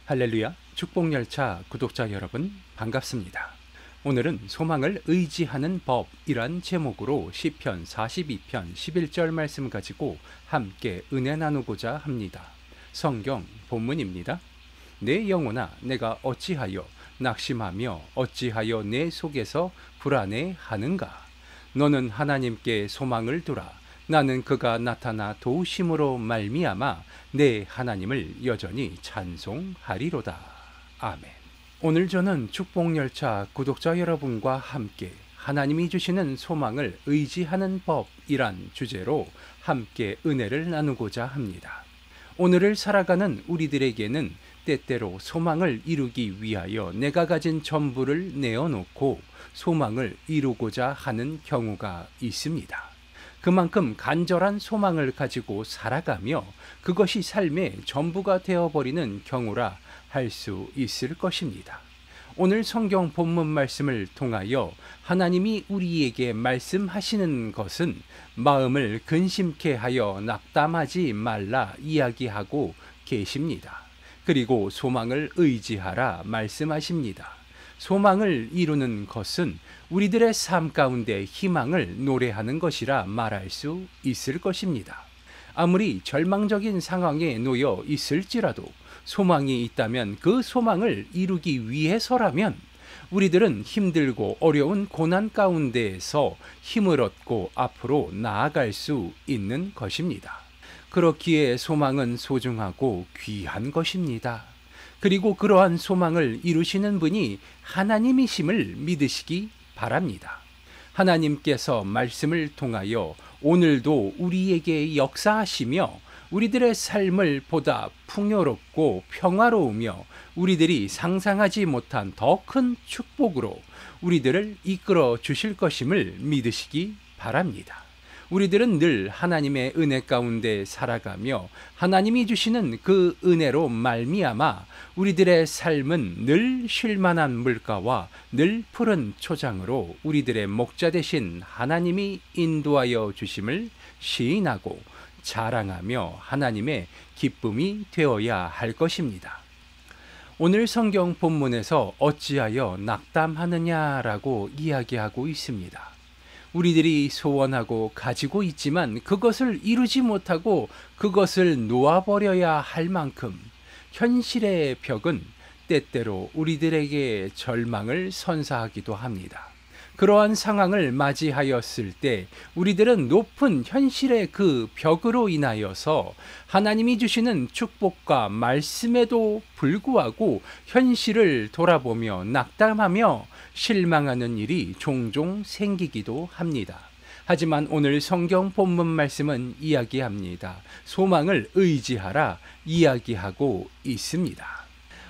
할렐루야, 축복열차 구독자 여러분 반갑습니다. 오늘은 소망을 의지하는 법이란 제목으로 시편 42편 11절 말씀 가지고 함께 은혜 나누고자 합니다. 성경 본문입니다. 내 영혼아, 내가 어찌하여 낙심하며 어찌하여 내 속에서 불안해하는가? 너는 하나님께 소망을 두라. 나는 그가 나타나 도우심으로 말미암아 내 하나님을 여전히 찬송하리로다. 아멘. 오늘 저는 축복열차 구독자 여러분과 함께 하나님이 주시는 소망을 의지하는 법이란 주제로 함께 은혜를 나누고자 합니다. 오늘을 살아가는 우리들에게는 때때로 소망을 이루기 위하여 내가 가진 전부를 내어놓고 소망을 이루고자 하는 경우가 있습니다. 그만큼 간절한 소망을 가지고 살아가며 그것이 삶의 전부가 되어버리는 경우라 할 수 있을 것입니다. 오늘 성경 본문 말씀을 통하여 하나님이 우리에게 말씀하시는 것은 마음을 근심케 하여 낙담하지 말라 이야기하고 계십니다. 그리고 소망을 의지하라 말씀하십니다. 소망을 이루는 것은 우리들의 삶 가운데 희망을 노래하는 것이라 말할 수 있을 것입니다. 아무리 절망적인 상황에 놓여 있을지라도 소망이 있다면 그 소망을 이루기 위해서라면 우리들은 힘들고 어려운 고난 가운데에서 힘을 얻고 앞으로 나아갈 수 있는 것입니다. 그렇기에 소망은 소중하고 귀한 것입니다. 그리고 그러한 소망을 이루시는 분이 하나님이심을 믿으시기 바랍니다. 하나님께서 말씀을 통하여 오늘도 우리에게 역사하시며 우리들의 삶을 보다 풍요롭고 평화로우며 우리들이 상상하지 못한 더 큰 축복으로 우리들을 이끌어 주실 것임을 믿으시기 바랍니다. 우리들은 늘 하나님의 은혜 가운데 살아가며 하나님이 주시는 그 은혜로 말미암아 우리들의 삶은 늘 쉴만한 물가와 늘 푸른 초장으로 우리들의 목자 되신 하나님이 인도하여 주심을 시인하고 자랑하며 하나님의 기쁨이 되어야 할 것입니다. 오늘 성경 본문에서 어찌하여 낙담하느냐라고 이야기하고 있습니다. 우리들이 소원하고 가지고 있지만 그것을 이루지 못하고 그것을 놓아버려야 할 만큼 현실의 벽은 때때로 우리들에게 절망을 선사하기도 합니다. 그러한 상황을 맞이하였을 때 우리들은 높은 현실의 그 벽으로 인하여서 하나님이 주시는 축복과 말씀에도 불구하고 현실을 돌아보며 낙담하며 실망하는 일이 종종 생기기도 합니다. 하지만 오늘 성경 본문 말씀은 이야기합니다. 소망을 의지하라 이야기하고 있습니다.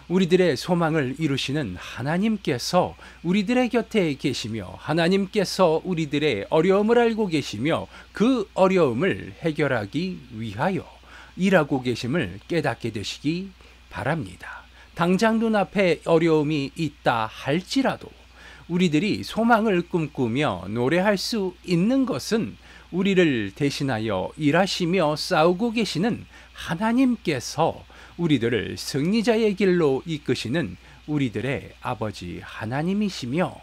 우리들의 소망을 이루시는 하나님께서 우리들의 곁에 계시며 하나님께서 우리들의 어려움을 알고 계시며 그 어려움을 해결하기 위하여 일하고 계심을 깨닫게 되시기 바랍니다. 당장 눈앞에 어려움이 있다 할지라도 우리들이 소망을 꿈꾸며 노래할 수 있는 것은 우리를 대신하여 일하시며 싸우고 계시는 하나님께서 우리들을 승리자의 길로 이끄시는 우리들의 아버지 하나님이시며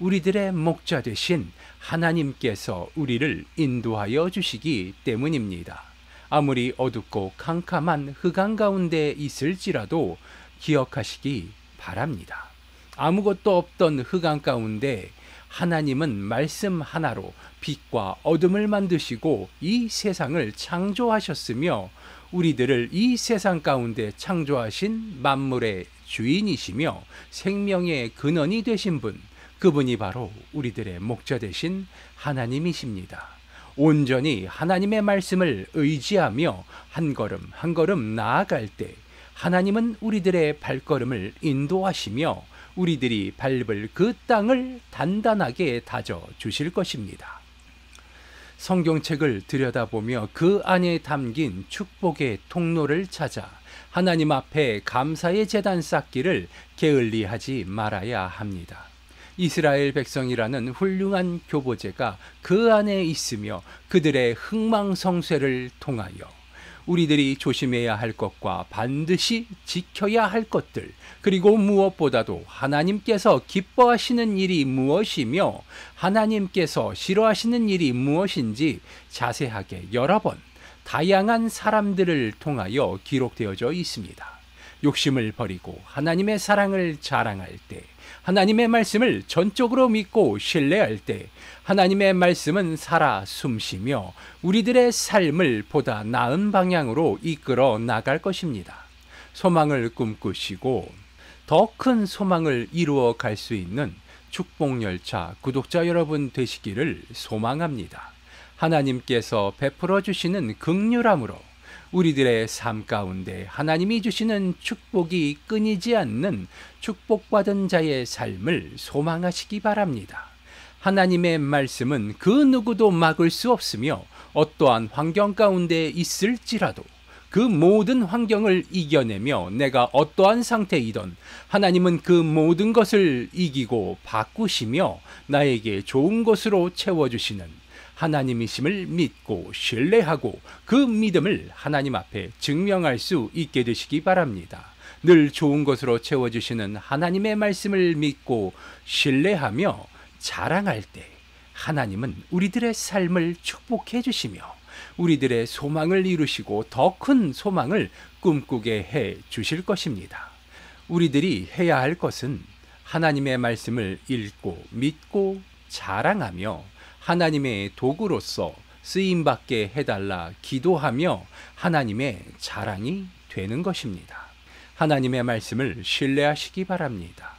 우리들의 목자 되신 하나님께서 우리를 인도하여 주시기 때문입니다. 아무리 어둡고 캄캄한 흑암 가운데 있을지라도 기억하시기 바랍니다. 아무것도 없던 흑암 가운데 하나님은 말씀 하나로 빛과 어둠을 만드시고 이 세상을 창조하셨으며 우리들을 이 세상 가운데 창조하신 만물의 주인이시며 생명의 근원이 되신 분, 그분이 바로 우리들의 목자 되신 하나님이십니다. 온전히 하나님의 말씀을 의지하며 한 걸음 한 걸음 나아갈 때 하나님은 우리들의 발걸음을 인도하시며 우리들이 밟을 그 땅을 단단하게 다져 주실 것입니다. 성경책을 들여다보며 그 안에 담긴 축복의 통로를 찾아 하나님 앞에 감사의 제단 쌓기를 게을리하지 말아야 합니다. 이스라엘 백성이라는 훌륭한 교보제가 그 안에 있으며 그들의 흥망성쇠를 통하여 우리들이 조심해야 할 것과 반드시 지켜야 할 것들, 그리고 무엇보다도 하나님께서 기뻐하시는 일이 무엇이며 하나님께서 싫어하시는 일이 무엇인지 자세하게 여러 번 다양한 사람들을 통하여 기록되어져 있습니다. 욕심을 버리고 하나님의 사랑을 자랑할 때, 하나님의 말씀을 전적으로 믿고 신뢰할 때 하나님의 말씀은 살아 숨쉬며 우리들의 삶을 보다 나은 방향으로 이끌어 나갈 것입니다. 소망을 꿈꾸시고 더 큰 소망을 이루어 갈 수 있는 축복열차 구독자 여러분 되시기를 소망합니다. 하나님께서 베풀어 주시는 긍휼함으로 우리들의 삶 가운데 하나님이 주시는 축복이 끊이지 않는 축복받은 자의 삶을 소망하시기 바랍니다. 하나님의 말씀은 그 누구도 막을 수 없으며 어떠한 환경 가운데 있을지라도 그 모든 환경을 이겨내며 내가 어떠한 상태이든 하나님은 그 모든 것을 이기고 바꾸시며 나에게 좋은 것으로 채워주시는 하나님이심을 믿고 신뢰하고 그 믿음을 하나님 앞에 증명할 수 있게 되시기 바랍니다. 늘 좋은 것으로 채워주시는 하나님의 말씀을 믿고 신뢰하며 자랑할 때 하나님은 우리들의 삶을 축복해 주시며 우리들의 소망을 이루시고 더 큰 소망을 꿈꾸게 해 주실 것입니다. 우리들이 해야 할 것은 하나님의 말씀을 읽고 믿고 자랑하며 하나님의 도구로서 쓰임받게 해달라 기도하며 하나님의 자랑이 되는 것입니다. 하나님의 말씀을 신뢰하시기 바랍니다.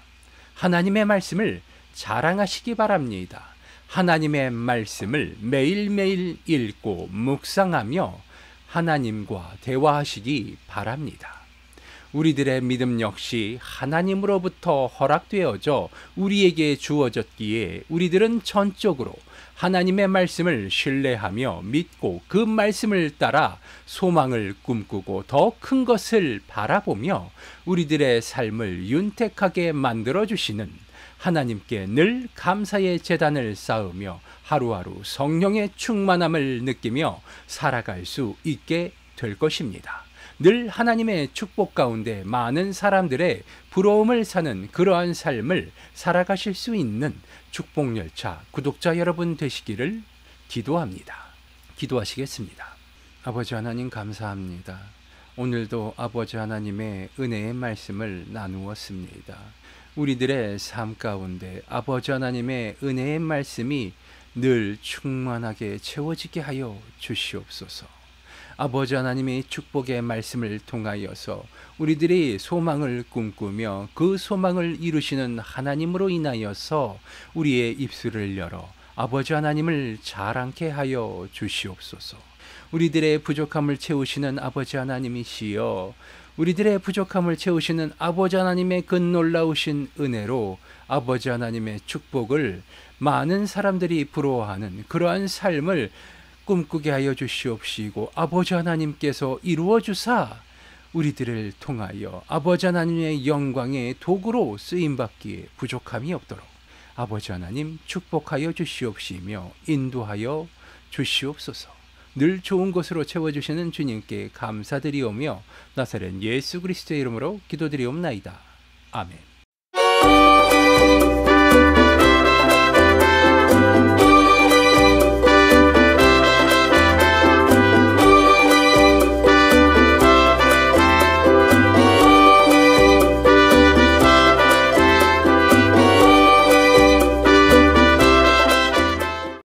하나님의 말씀을 자랑하시기 바랍니다. 하나님의 말씀을 매일매일 읽고 묵상하며 하나님과 대화하시기 바랍니다. 우리들의 믿음 역시 하나님으로부터 허락되어져 우리에게 주어졌기에 우리들은 전적으로 하나님의 말씀을 신뢰하며 믿고 그 말씀을 따라 소망을 꿈꾸고 더 큰 것을 바라보며 우리들의 삶을 윤택하게 만들어주시는 하나님께 늘 감사의 제단을 쌓으며 하루하루 성령의 충만함을 느끼며 살아갈 수 있게 될 것입니다. 늘 하나님의 축복 가운데 많은 사람들의 부러움을 사는 그러한 삶을 살아가실 수 있는 축복열차 구독자 여러분 되시기를 기도합니다. 기도하시겠습니다. 아버지 하나님 감사합니다. 오늘도 아버지 하나님의 은혜의 말씀을 나누었습니다. 우리들의 삶 가운데 아버지 하나님의 은혜의 말씀이 늘 충만하게 채워지게 하여 주시옵소서. 아버지 하나님의 축복의 말씀을 통하여서 우리들이 소망을 꿈꾸며 그 소망을 이루시는 하나님으로 인하여서 우리의 입술을 열어 아버지 하나님을 자랑케 하여 주시옵소서. 우리들의 부족함을 채우시는 아버지 하나님이시여, 우리들의 부족함을 채우시는 아버지 하나님의 그 놀라우신 은혜로 아버지 하나님의 축복을 많은 사람들이 부러워하는 그러한 삶을 꿈꾸게 하여 주시옵시고 아버지 하나님께서 이루어 주사 우리들을 통하여 아버지 하나님의 영광의 도구로 쓰임받기에 부족함이 없도록 아버지 하나님 축복하여 주시옵시며 인도하여 주시옵소서. 늘 좋은 것으로 채워주시는 주님께 감사드리오며 나사렛 예수 그리스도의 이름으로 기도드리옵나이다. 아멘.